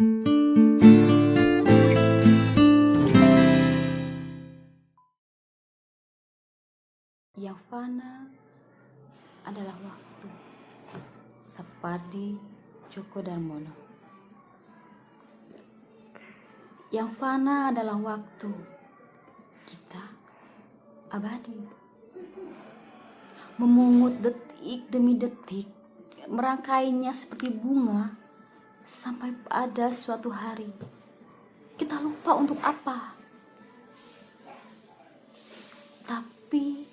Yang fana adalah waktu. Sapardi Djoko Darmono. Yang fana adalah waktu. Kita abadi. Memungut detik demi detik, merangkainya seperti bunga, sampai pada suatu hari kita lupa untuk apa. Tapi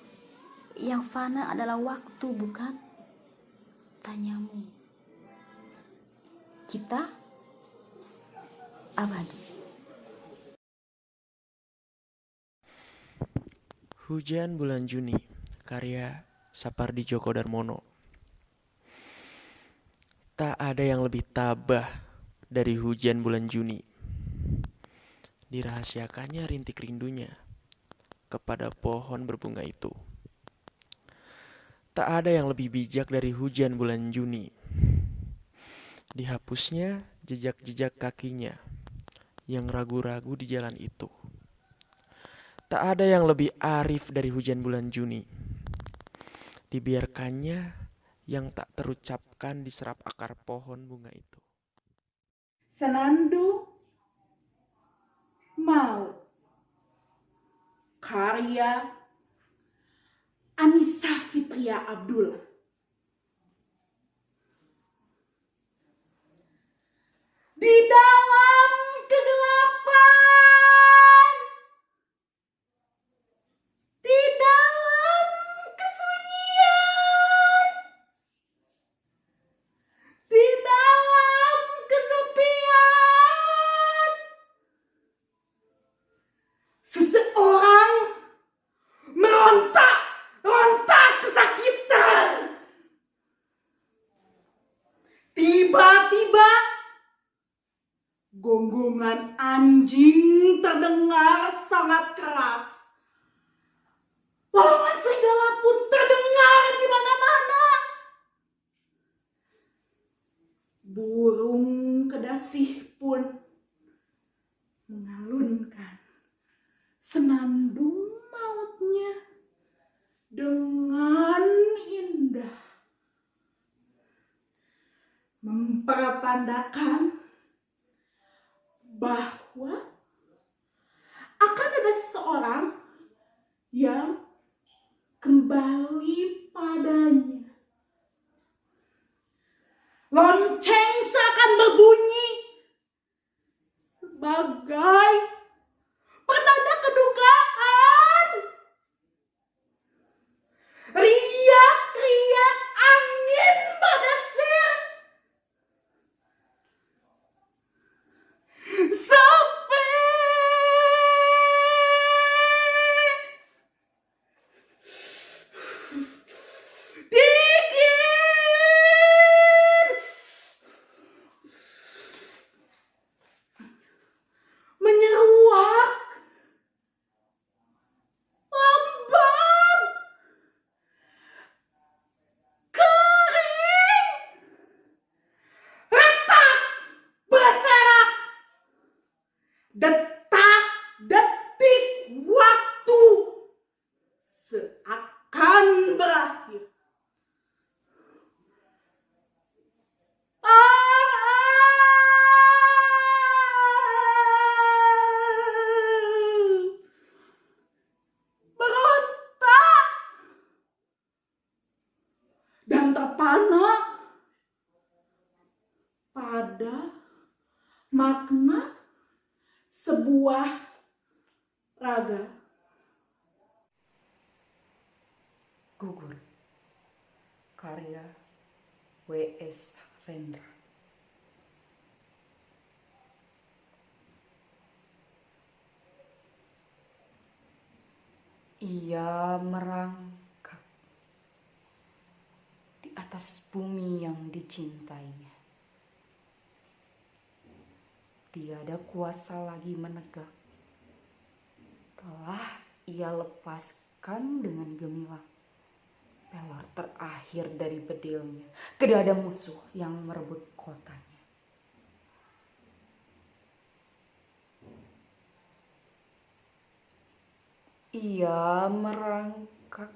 yang fana adalah waktu, bukan? Tanyamu. Kita abadi. Hujan Bulan Juni, karya Sapardi Djoko Darmono. Tak ada yang lebih tabah dari hujan bulan Juni. Dirahasiakannya rintik rindunya kepada pohon berbunga itu. Tak ada yang lebih bijak dari hujan bulan Juni. Dihapusnya jejak-jejak kakinya yang ragu-ragu di jalan itu. Tak ada yang lebih arif dari hujan bulan Juni. Dibiarkannya yang tak terucapkan diserap akar pohon bunga itu. Senandung Maut, karya Annisa Fitria Abdul. Di dalam kegelapan, di dalam kesunyian, di dalam kesepian, seseorang meronta kesakitan. Tiba-tiba gonggongan anjing terdengar sangat keras. Lolongan serigala pun terdengar di mana-mana. Burung kedasih pun mengalunkan senandung mautnya dengan indah, mempertandakan bahwa akan ada seseorang yang kembali padanya. Lonceng seakan berbunyi sebagai pertanda kedukaan. Riak-riak angin berdesir. Sepi. Dingin. Menyeruak. Lembab. Kering. Retak. Berserak. Detak-detik waktu seakan berakhir. Berontak dan terpana pada makna sebuah raga. Gugur, karya W.S. Rendra. Ia merangkak di atas bumi yang dicintainya. Tiada kuasa lagi menegak. Telah ia lepaskan dengan gemilang pelar terakhir dari bedilnya ke dada musuh yang merebut kotanya. Ia merangkak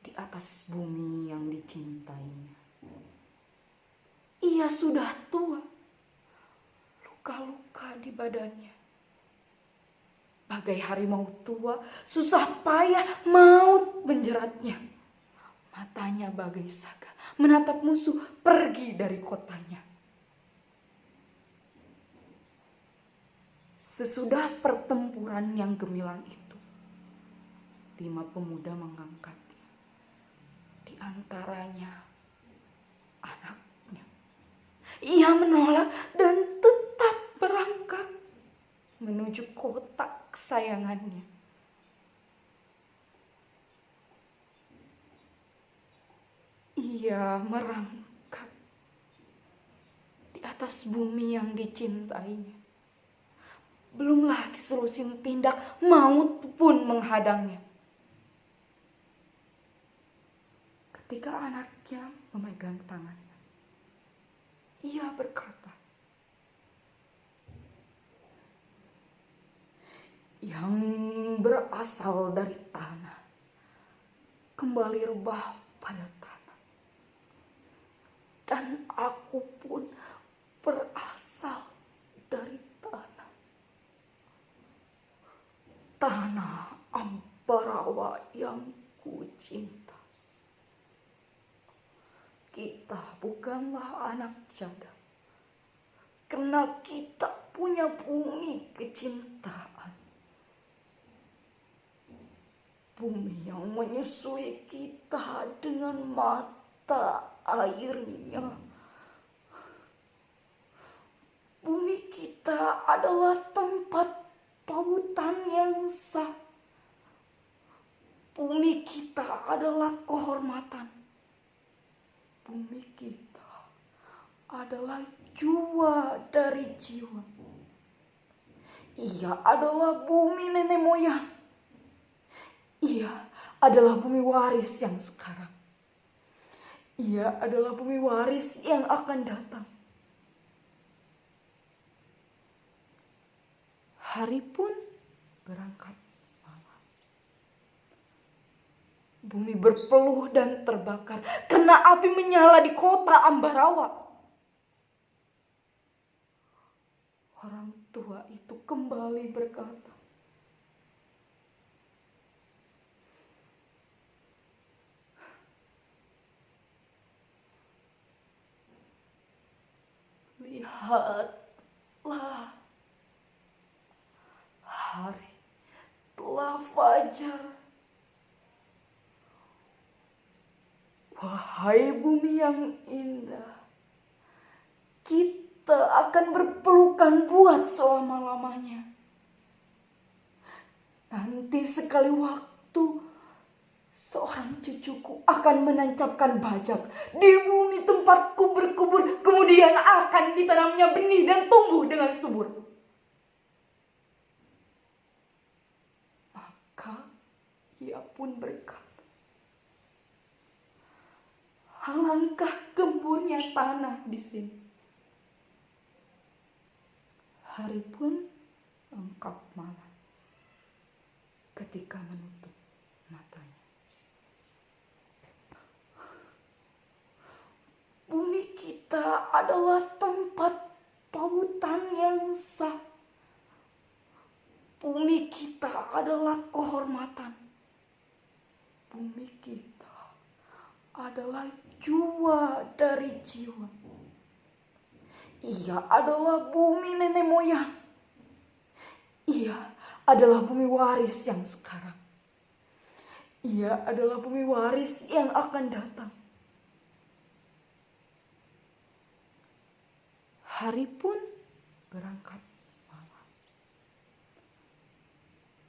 di atas bumi yang dicintainya. Ia sudah tua, luka-luka di badannya. Bagai harimau tua, susah payah maut menjeratnya. Matanya bagai saga, menatap musuh pergi dari kotanya. Sesudah pertempuran yang gemilang itu, 5 pemuda mengangkatnya. Di antaranya anaknya. Ia menolak dan tetap berangkat menuju kota kesayangannya. Ia merangkak di atas bumi yang dicintainya. Belum lagi selusin tindak maut pun menghadangnya. Ketika anaknya memegang tangannya, ia berkata, "Yang berasal dari tanah kembali rebah pada tanah, dan aku pun berasal dari tanah. Tanah Ambarawa yang kucinta. Kita bukanlah anak janda, karena kita punya bumi kecintaan. Bumi yang menyusui kita dengan mata airnya. Bumi kita adalah tempat pautan yang sah. Bumi kita adalah kehormatan. Bumi kita adalah jua dari jiwa. Ia adalah bumi nenek moyang. Ia adalah bumi waris yang sekarang. Ia adalah bumi waris yang akan datang. Hari pun berangkat malam. Bumi berpeluh dan terbakar karena api menyala di kota Ambarawa. Orang tua itu kembali berkata, "Lihatlah, hari telah fajar. Wahai bumi yang indah, kita akan berpelukan buat selama-lamanya. Nanti sekali waktu, seorang cucuku akan menancapkan bajak di bumi tempatku berkubur, kemudian akan ditanamnya benih dan tumbuh dengan subur." Maka ia pun berkata, "Alangkah gemburnya tanah di sini." Hari pun lengkap malam ketika menutup matanya. Bumi kita adalah tempat pautan yang sah. Bumi kita adalah kehormatan. Bumi kita adalah jua dari jiwa. Ia adalah bumi nenek moyang. Ia adalah bumi waris yang sekarang. Ia adalah bumi waris yang akan datang. Hari pun berangkat malam.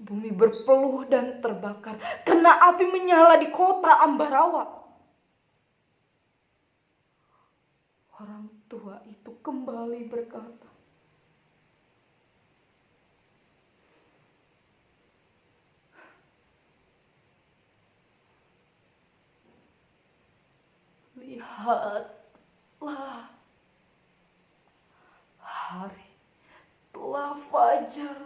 Bumi berpeluh dan terbakar karena api menyala di kota Ambarawa. Orang tua itu kembali berkata, "Lihatlah, hari telah fajar.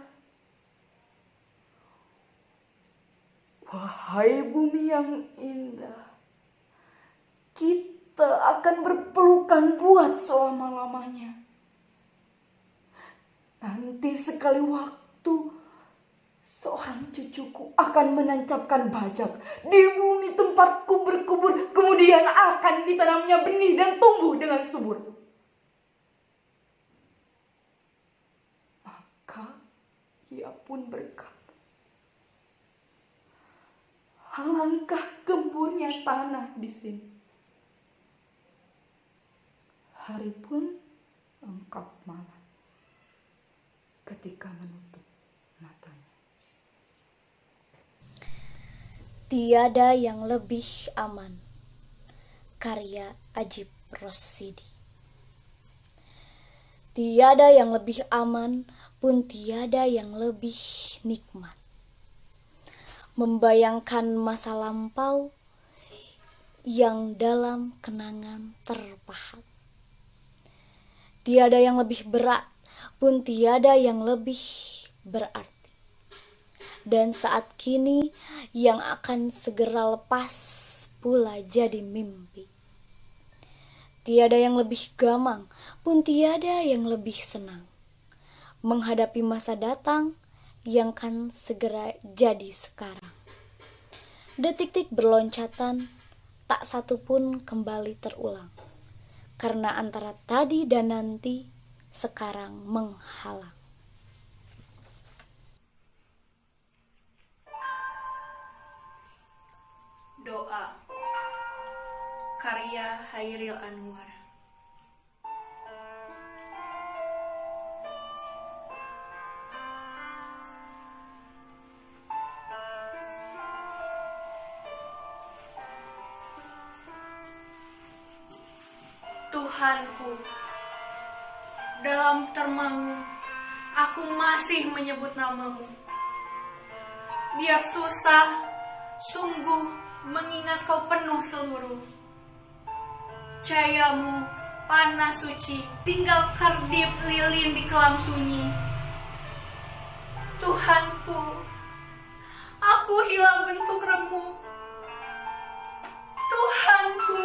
Wahai bumi yang indah, kita akan berpelukan buat selama-lamanya. Nanti sekali waktu, seorang cucuku akan menancapkan bajak di bumi tempatku berkubur, kemudian akan ditanamnya benih dan tumbuh dengan subur. Maka ia pun berkata, alangkah gemburnya tanah di sini. Hari pun lengkap malam ketika menutup matanya. Tiada yang lebih aman. Karya Ajib Rosidi. Tiada yang lebih aman, pun tiada yang lebih nikmat. Membayangkan masa lampau yang dalam kenangan terpahat. Tiada yang lebih berat, pun tiada yang lebih berarti. Dan saat kini yang akan segera lepas pula jadi mimpi. Tiada yang lebih gamang, pun tiada yang lebih senang. Menghadapi masa datang yang akan segera jadi sekarang. Detik-detik berloncatan, tak satu pun kembali terulang. Karena antara tadi dan nanti, sekarang menghalang. Doa karya Hairil Anwar. Tuhanku, dalam termangu aku masih menyebut namamu. Biar susah, sungguh mengingat kau penuh seluruh. Cahayamu panas suci, tinggal kerdip lilin di kelam sunyi. Tuhanku, aku hilang bentuk remuk. Tuhanku,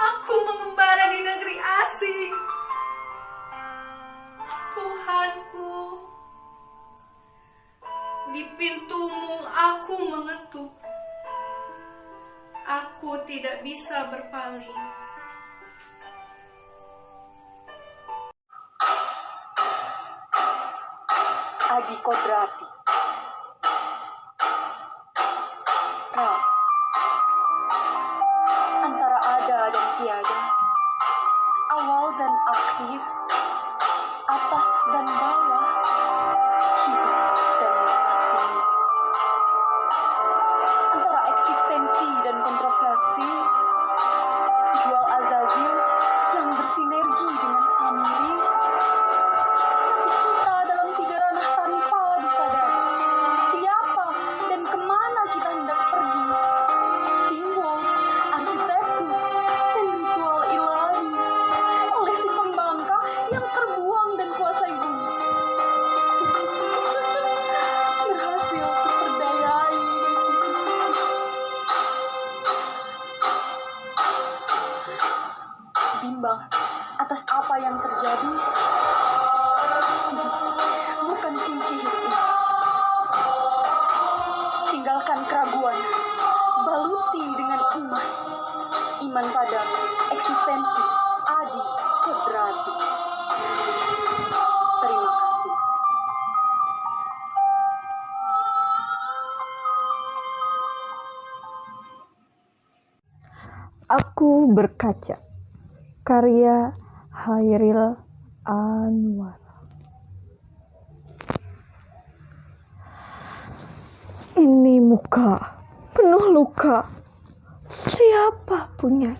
aku mengembara di negeri asing. Tuhanku, di pintumu aku mengetuk. Aku tidak bisa berpaling. Adi Kodrati. Antara ada dan tiada, awal dan akhir, atas dan bawah, hidup dan mati. Antara eksistensi dan kontroversi, jual azazil yang bersinergi dengan samiri, satu kita dalam tiga ranah tanpa disadari. Siapa dan kemana kita hendak pergi? Simbol, arsitektur, dan ritual ilahi oleh si pembangka yang terbuang dan kuasai bumi. Berhasil terperdayai. Bimbang atas apa yang terjadi, bukan kunci hidup ini. Tinggalkan keraguan, baluti dengan iman. Iman pada eksistensi Adi Kodrati. Terima kasih. Aku berkaca. Karya Hairil Anwar. Ini muka penuh luka. Siapa punya?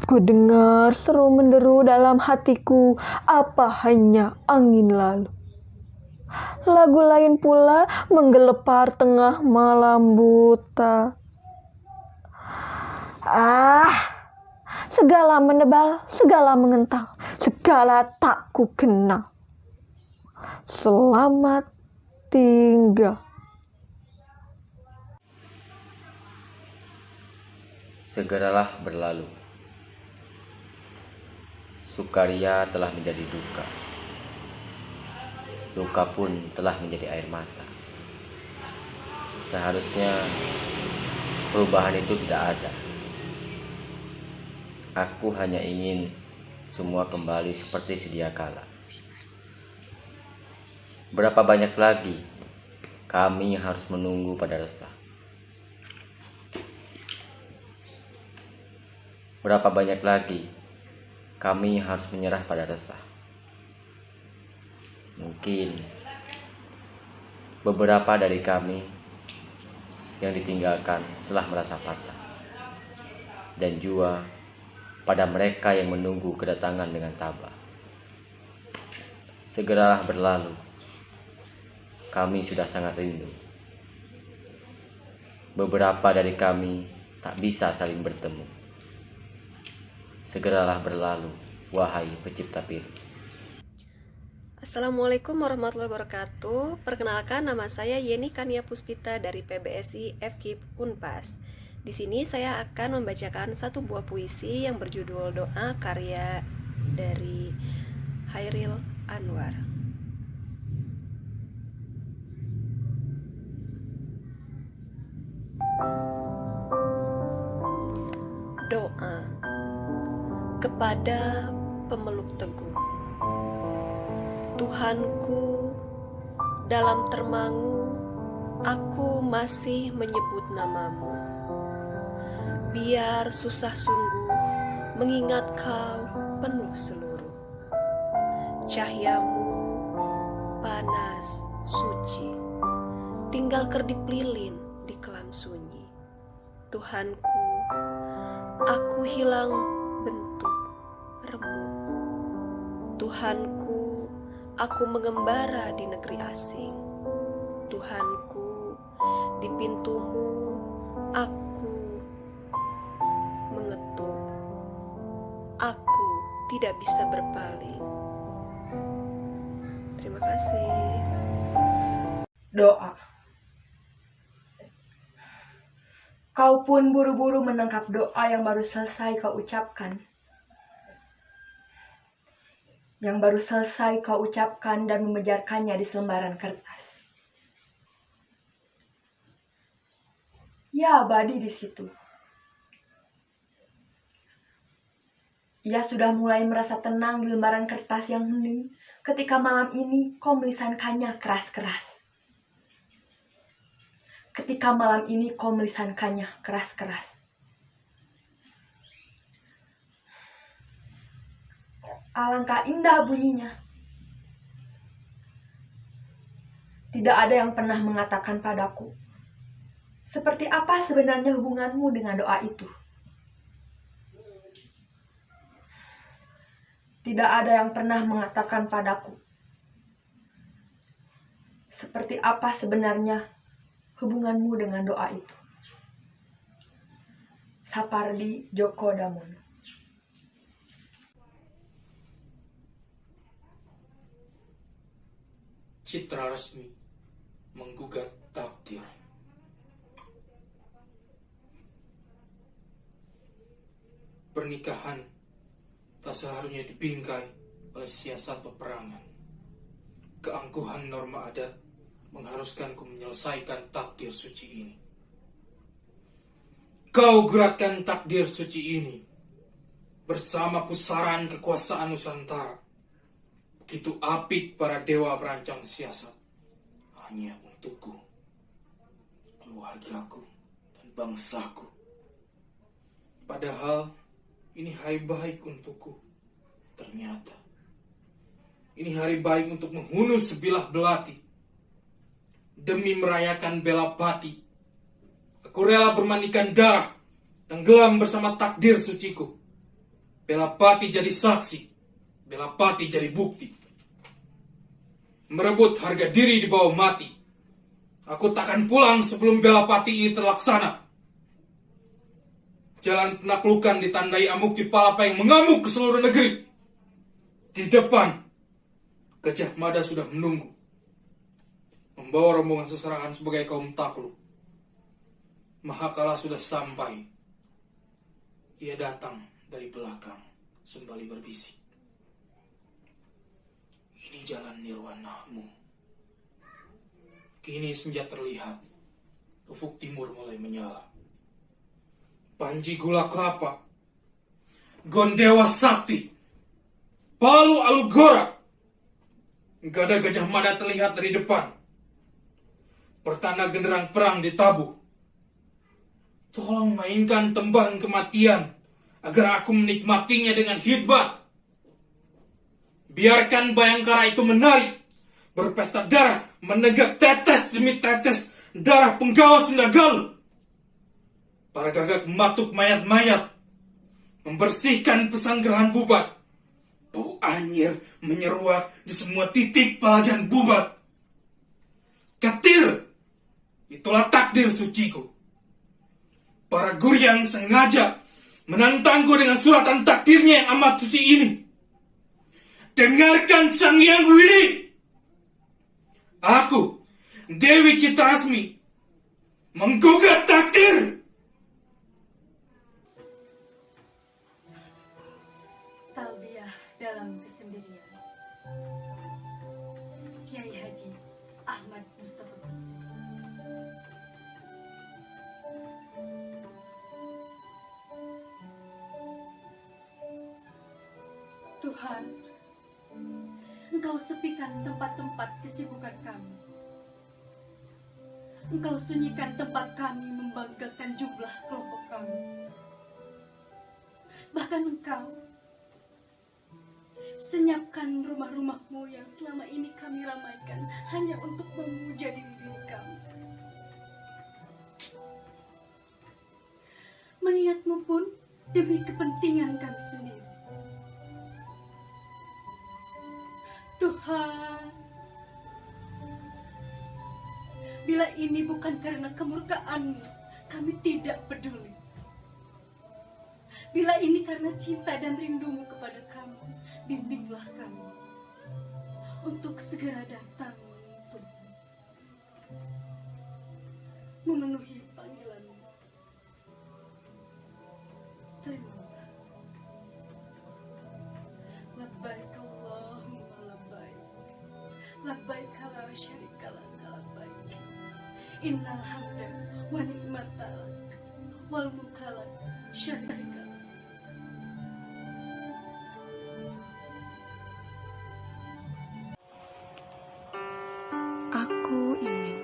Ku dengar seru menderu dalam hatiku, apa hanya angin lalu. Lagu lain pula menggelepar tengah malam buta. Segala menebal, segala mengental, segala tak ku kenal. Selamat tinggal. Segeralah berlalu. Sukaria telah menjadi duka. Duka pun telah menjadi air mata. Seharusnya perubahan itu tidak ada. Aku hanya ingin semua kembali seperti sedia kala. Berapa banyak lagi kami harus menunggu pada resah? Berapa banyak lagi kami harus menyerah pada resah? Mungkin beberapa dari kami yang ditinggalkan telah merasa patah, dan jua pada mereka yang menunggu kedatangan dengan tabah. Segeralah berlalu. Kami sudah sangat rindu. Beberapa dari kami tak bisa saling bertemu. Segeralah berlalu, wahai pencipta pilu. Assalamualaikum warahmatullahi wabarakatuh. Perkenalkan, nama saya Yeni Kania Puspita dari PBSI FKIP Unpas. Di sini saya akan membacakan satu buah puisi yang berjudul Doa karya dari Hairil Anwar. Doa kepada pemeluk teguh. Tuhanku, dalam termangu aku masih menyebut namamu. Biar susah sungguh mengingat kau penuh seluruh. Cahyamu panas suci, tinggal kerdip lilin di kelam sunyi. Tuhanku, aku hilang bentuk remuk. Tuhanku, aku mengembara di negeri asing. Tuhanku, di pintumu aku mengetuk. Aku tidak bisa berpaling. Terima kasih. Doa. Kau pun buru-buru menangkap doa yang baru selesai kau ucapkan. Yang baru selesai kau ucapkan dan memejarkannya di selembaran kertas. Ya, abadi di situ. Ia sudah mulai merasa tenang di lembaran kertas yang hening ketika malam ini kau melisankannya keras-keras. Ketika malam ini kau melisankannya keras-keras. Alangkah indah bunyinya. Tidak ada yang pernah mengatakan padaku, seperti apa sebenarnya hubunganmu dengan doa itu. Tidak ada yang pernah mengatakan padaku, seperti apa sebenarnya hubunganmu dengan doa itu. Sapardi Djoko Damono. Citra resmi menggugat takdir. Pernikahan tak seharusnya dibingkai oleh siasat peperangan. Keangkuhan norma adat mengharuskanku menyelesaikan takdir suci ini. Kau gerakkan takdir suci ini bersama pusaran kekuasaan Nusantara. Begitu apik para dewa merancang siasat hanya untukku, keluargaku, dan bangsaku. Padahal ini hari baik untukku. Ternyata ini hari baik untuk menghunus sebilah belati. Demi merayakan bela pati, aku rela bermandikan darah, tenggelam bersama takdir suciku. Bela pati jadi saksi, bela pati jadi bukti. Merebut harga diri di bawah mati. Aku takkan pulang sebelum bela pati ini terlaksana. Jalan penaklukan ditandai amuk di palapa yang mengamuk ke seluruh negeri. Di depan, Gajah Mada sudah menunggu, membawa rombongan seserahan sebagai kaum takluk. Mahakala sudah sampai, Ia datang dari belakang sembari berbisik. Ini jalan nirwanamu. Kini senja terlihat. Ufuk timur mulai menyala. Panji gula kelapa. Gondewa sakti. Palu alugora. Gada Gajah Mada terlihat dari depan. Pertanda genderang perang ditabuh. Tolong mainkan tembang kematian agar aku menikmatinya dengan hikmat. Biarkan Bayangkara itu menari, berpesta darah, menegak tetes demi tetes darah penggawa Sunda Galuh. Para gagak mematuk mayat-mayat, membersihkan pesanggerahan Bubat. Bau anyir menyeruak di semua titik palagan Bubat. Ketir, itulah takdir suciku. Para guryang sengaja menantangku dengan suratan takdirnya yang amat suci ini. Dengarkan Sang Hyang Widi. Aku, Dewi Citrasmi, menggugat takdir. Talbiah dalam kesendirian. Kiai Haji Ahmad Mustafa Bisri. Tuhan, Engkau sepikan tempat-tempat kesibukan kami. Engkau sunyikan tempat kami membanggakan jumlah kelompok kami. Bahkan Engkau senyapkan rumah-rumahmu yang selama ini kami ramaikan hanya untuk memuja diri kami. Mengingatmu pun demi kepentingan kami sendiri. Tuhan, bila ini bukan karena kemurkaan-Mu, kami tidak peduli. Bila ini karena cinta dan rindumu kepada kami, bimbinglah kami untuk segera datang untuk memenuhi panggilan-Mu. Terimalah. Labbaik Allahumma labbaik. Labbaik la syarika laka labbaik. Innal hamda wa ni'mata lak wal mulka la syarika lak. Aku ingin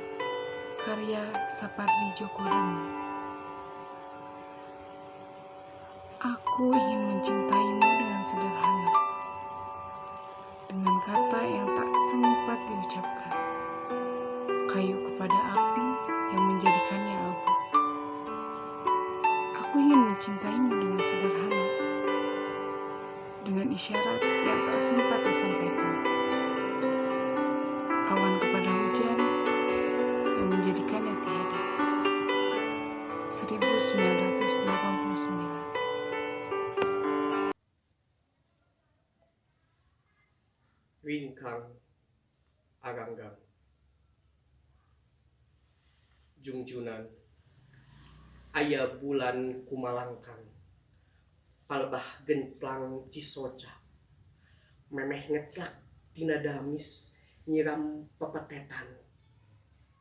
karya Sapardi Djoko Damono. Aku ingin mencintaimu dengan sederhana, dengan kata yang tak sempat diucapkan, kayu kepada api yang menjadikannya abu. Aku ingin mencintaimu dengan sederhana, dengan isyarat yang tak sempat disampaikan, awan kepada hujan yang menjadikannya tiada. 1989. Wingkang Aranggang Jungjunan aya bulan kumalangkang palbah genclang Cisoca memeh ngeclak tina damis nyiram pepetetan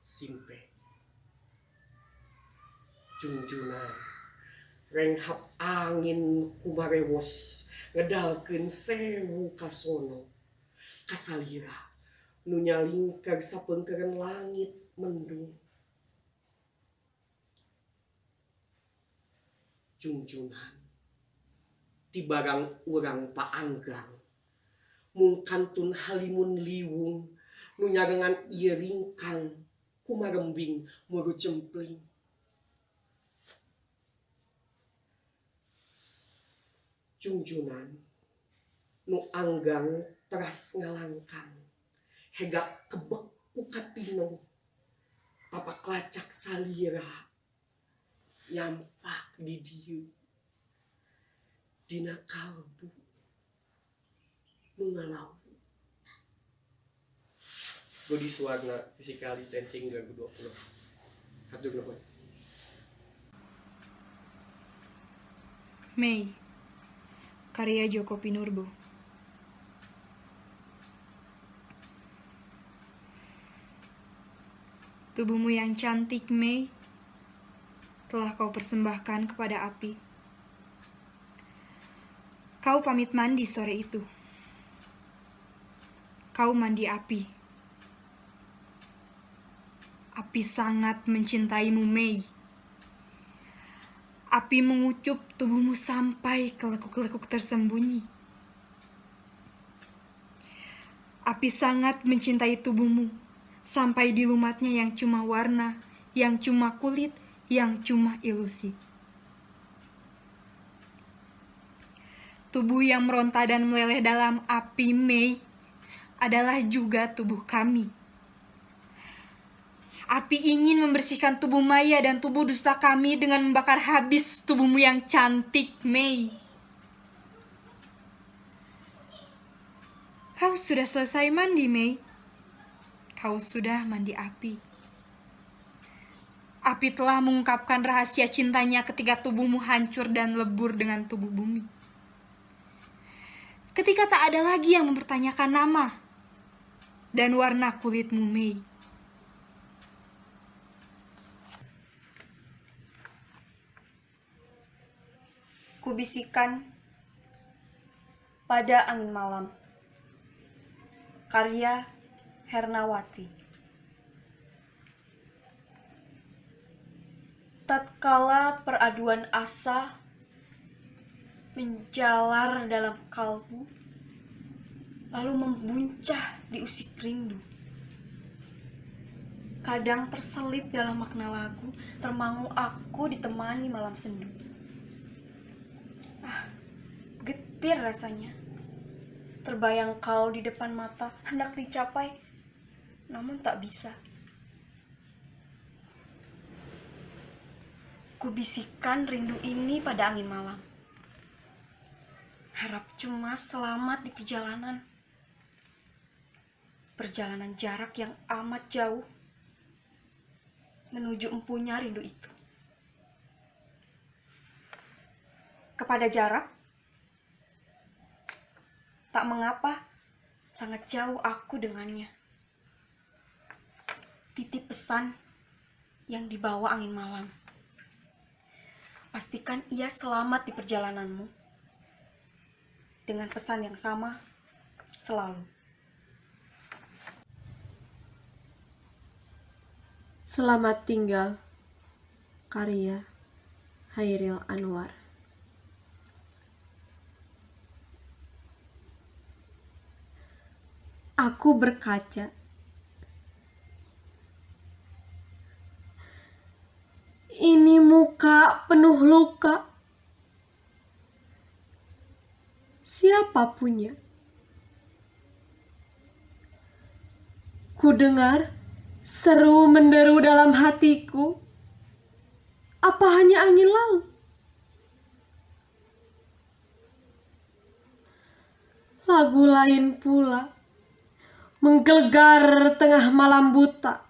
simpe Jungjunan renghap angin kumarewos ngedalkeun sewu kasono kasalira nu nyalingkar sapeungkeureun langit mendung. Jungjunan tibarang urang paanggang mung kantun halimun liwung nu nyarengan ieu ringkang kumarembing muru cempling. Jungjunan nu anggang teras ngalangkang hega kebek ku katino tapak lacak salira nyampak di dieu dina kalbu nu ngalau. Budi Suwarna, Physical Distancing 2020. Hatur nuhun. Mei, karya Joko Pinurbo. Tubuhmu yang cantik, Mei, telah kau persembahkan kepada api. Kau pamit mandi sore itu. Kau mandi api. Api sangat mencintaimu, Mei. Api mengucup tubuhmu sampai ke lekuk-lekuk tersembunyi. Api sangat mencintai tubuhmu sampai di lumatnya yang cuma warna, yang cuma kulit, yang cuma ilusi. Tubuh yang meronta dan meleleh dalam api, Mei, adalah juga tubuh kami. Api ingin membersihkan tubuh maya dan tubuh dusta kami dengan membakar habis tubuhmu yang cantik, Mei. Kau sudah selesai mandi, Mei. Kau sudah mandi api. Api telah mengungkapkan rahasia cintanya ketika tubuhmu hancur dan lebur dengan tubuh bumi. Ketika tak ada lagi yang mempertanyakan nama dan warna kulitmu, Mei. Kubisikan pada angin malam. Karya Hernawati. Tatkala peraduan asa menjalar dalam kalbu, lalu membuncah di usik rindu. Kadang terselip dalam makna lagu, termangu aku ditemani malam sendu. Getir rasanya. Terbayang kau di depan mata, hendak dicapai, namun tak bisa. Kubisikkan rindu ini pada angin malam. Harap cemas selamat di perjalanan. Perjalanan jarak yang amat jauh menuju empunya rindu itu. Kepada jarak, tak mengapa, sangat jauh aku dengannya. Titip pesan yang dibawa angin malam. Pastikan ia selamat di perjalananmu. Dengan pesan yang sama, selalu. Selamat tinggal, karya Hairil Anwar. Aku berkaca. Ini muka penuh luka. Siapa punya? Ku dengar seru menderu dalam hatiku. Apa hanya angin lalu? Lagu lain pula menggelegar tengah malam buta.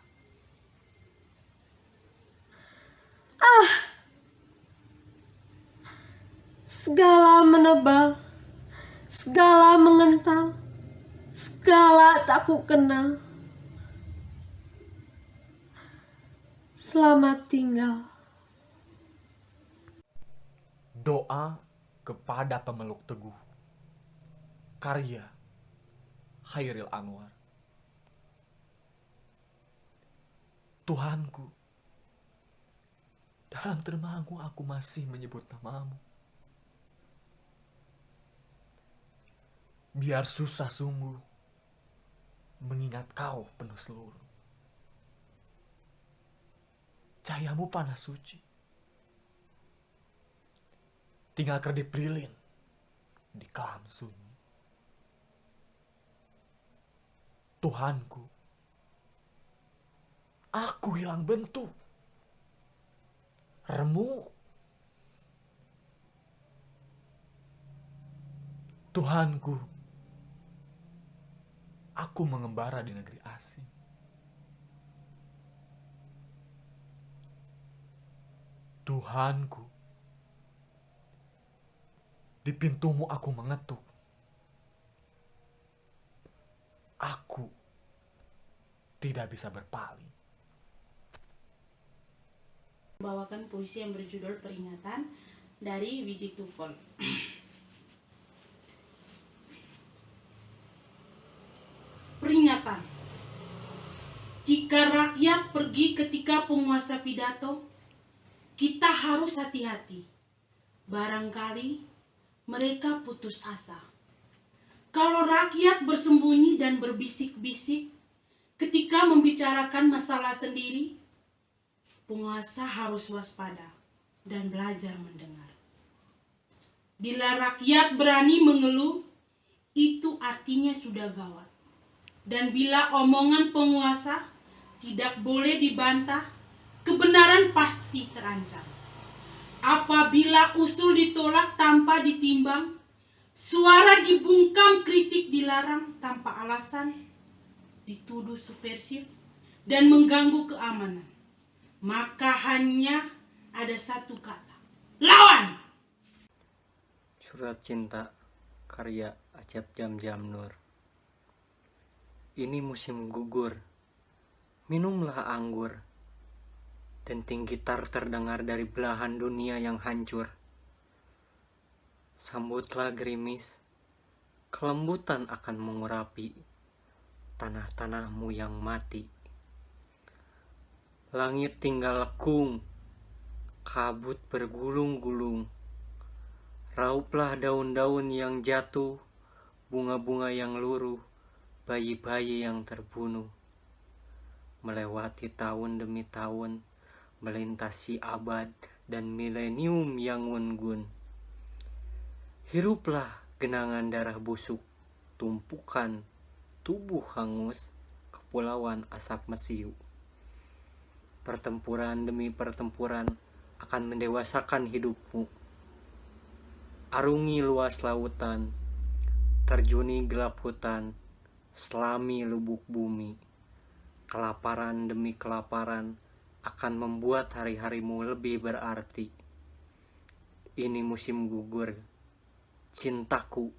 Segala menebal, segala mengental, segala tak ku kenal. Selamat tinggal. Doa kepada pemeluk teguh. Karya Hairil Anwar. Tuhanku, dalam termangu aku masih menyebut namamu. Biar susah sungguh mengingat kau penuh seluruh. Cahayamu panas suci. Tinggal kedip lilin di kelam sunyi. Tuhanku, aku hilang bentuk. Remuk. Tuhanku, aku mengembara di negeri asing. Tuhanku, Di pintumu aku mengetuk. Aku tidak bisa berpaling. Membawakan puisi yang berjudul Peringatan dari Wiji Tukul. Peringatan. Jika rakyat pergi ketika penguasa pidato, kita harus hati-hati. Barangkali mereka putus asa. Kalau rakyat bersembunyi dan berbisik-bisik ketika membicarakan masalah sendiri, penguasa harus waspada dan belajar mendengar. Bila rakyat berani mengeluh, itu artinya sudah gawat. Dan bila omongan penguasa tidak boleh dibantah, kebenaran pasti terancam. Apabila usul ditolak tanpa ditimbang, suara dibungkam, kritik dilarang tanpa alasan, dituduh subversif dan mengganggu keamanan, maka hanya ada satu kata: lawan! Surat Cinta karya Acep Jam-Jam Nur. Ini musim gugur, minumlah anggur. Denting gitar terdengar dari belahan dunia yang hancur. Sambutlah gerimis, kelembutan akan mengurapi tanah-tanahmu yang mati. Langit tinggal lekung, kabut bergulung-gulung. Rauplah daun-daun yang jatuh, bunga-bunga yang luruh, bayi-bayi yang terbunuh. Melewati tahun demi tahun, melintasi abad dan milenium yang ngunggun. Hiruplah genangan darah busuk, tumpukan tubuh hangus, kepulauan asap mesiu. Pertempuran demi pertempuran akan mendewasakan hidupmu. Arungi luas lautan, terjuni gelap hutan, selami lubuk bumi. Kelaparan demi kelaparan akan membuat hari-harimu lebih berarti. Ini musim gugur, cintaku.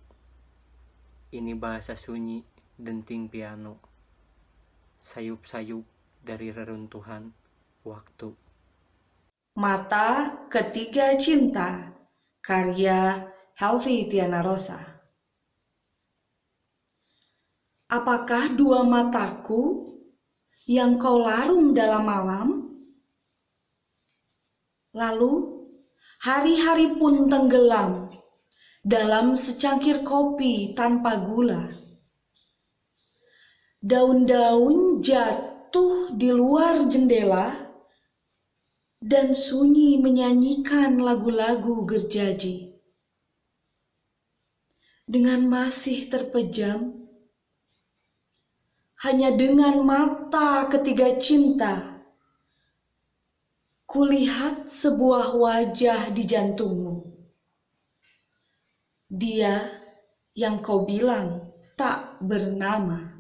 Ini bahasa sunyi, denting piano. Sayup-sayup dari reruntuhan waktu. Mata Ketiga Cinta karya Helvi Tiana Rosa. Apakah dua mataku yang kau larung dalam malam? Lalu hari-hari pun tenggelam dalam secangkir kopi tanpa gula. Daun-daun jatuh di luar jendela dan sunyi menyanyikan lagu-lagu gergaji. Dengan masih terpejam, hanya dengan mata ketiga cinta, kulihat sebuah wajah di jantungmu. Dia yang kau bilang tak bernama.